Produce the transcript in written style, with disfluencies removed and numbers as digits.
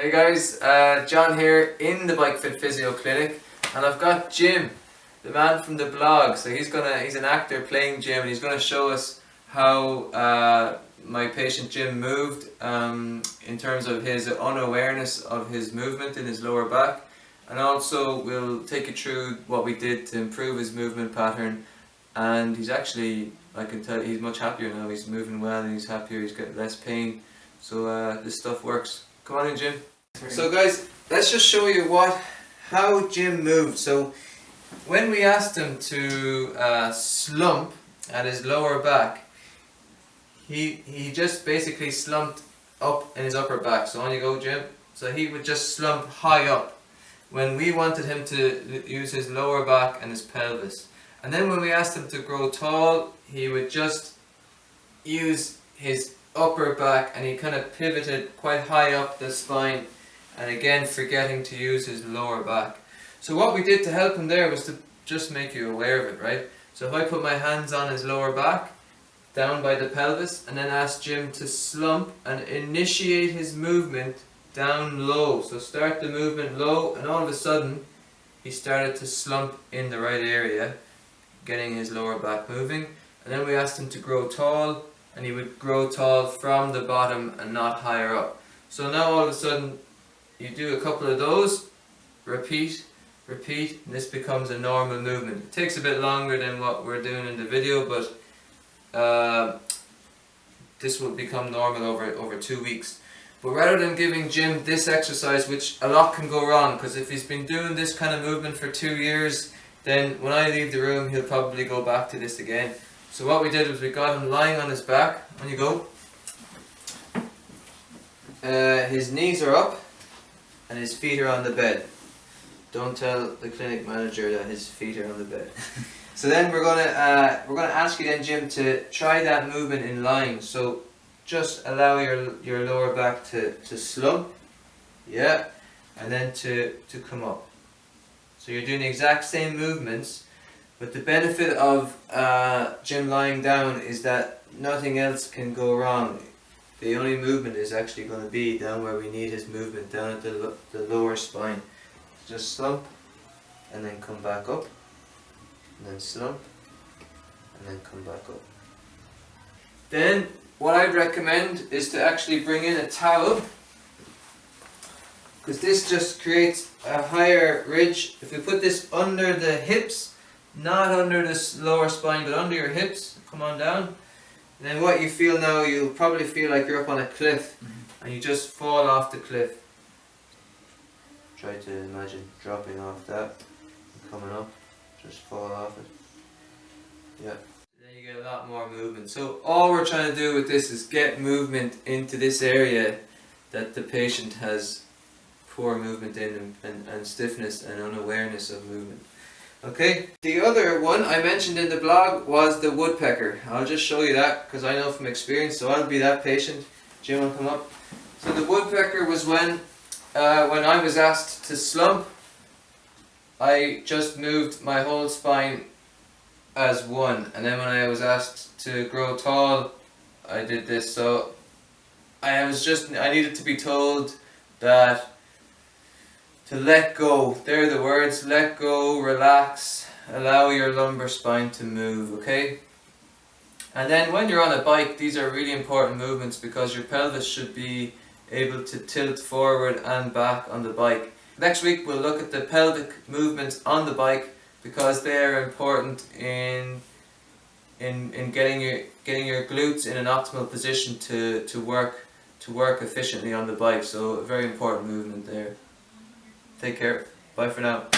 Hey guys, John here in the BikeFit Physio clinic, and I've got Jim, the man from the blog. So he's an actor playing Jim, and he's gonna show us how my patient Jim moved in terms of his unawareness of his movement in his lower back, and also we'll take you through what we did to improve his movement pattern. And he's actually, I can tell, he's much happier now. He's moving well and he's happier. He's got less pain. So this stuff works. Come on in, Jim. So guys, let's just show you how Jim moved. So when we asked him to slump at his lower back, he just basically slumped up in his upper back. So on you go, Jim. So he would just slump high up when we wanted him to use his lower back and his pelvis. And then when we asked him to grow tall, he would just use his upper back, and he kind of pivoted quite high up the spine, and again forgetting to use his lower back. So what we did to help him there was to just make you aware of it, right? So if I put my hands on his lower back, down by the pelvis, and then ask Jim to slump and initiate his movement down low. So start the movement low, and all of a sudden he started to slump in the right area, getting his lower back moving. And then we asked him to grow tall, and he would grow tall from the bottom and not higher up. So now all of a sudden you do a couple of those, repeat, repeat, and this becomes a normal movement. It takes a bit longer than what we're doing in the video, but this will become normal over 2 weeks. But rather than giving Jim this exercise, which a lot can go wrong, because if he's been doing this kind of movement for 2 years, then when I leave the room he'll probably go back to this again. So what we did was we got him lying on his back. On you go. His knees are up and his feet are on the bed. Don't tell the clinic manager that his feet are on the bed. So then we're gonna ask you then, Jim, to try that movement in lying. So just allow your lower back to slump, yeah, and then to come up. So you're doing the exact same movements. But the benefit of Jim lying down is that nothing else can go wrong. The only movement is actually going to be down where we need his movement, down at the lower spine. Just slump, and then come back up, and then slump, and then come back up. Then what I'd recommend is to actually bring in a towel, because this just creates a higher ridge. If we put this under the hips, not under this lower spine, but under your hips, come on down. And then what you feel now, you'll probably feel like you're up on a cliff, and you just fall off the cliff. Try to imagine dropping off that, and coming up, just fall off it. Yeah. Then you get a lot more movement. So all we're trying to do with this is get movement into this area that the patient has poor movement in, and stiffness and unawareness of movement. Okay, the other one I mentioned in the blog was the woodpecker. I'll just show you that because I know from experience, so I'll be that patient. Jim will come up. So the woodpecker was when I was asked to slump, I just moved my whole spine as one, and then when I was asked to grow tall, I did this. So I needed to be told that to let go. They're the words: let go, relax, allow your lumbar spine to move, okay? And then when you're on a bike, these are really important movements because your pelvis should be able to tilt forward and back on the bike. Next week we'll look at the pelvic movements on the bike because they are important in getting your glutes in an optimal position to work efficiently on the bike. So a very important movement there. Take care. Bye for now.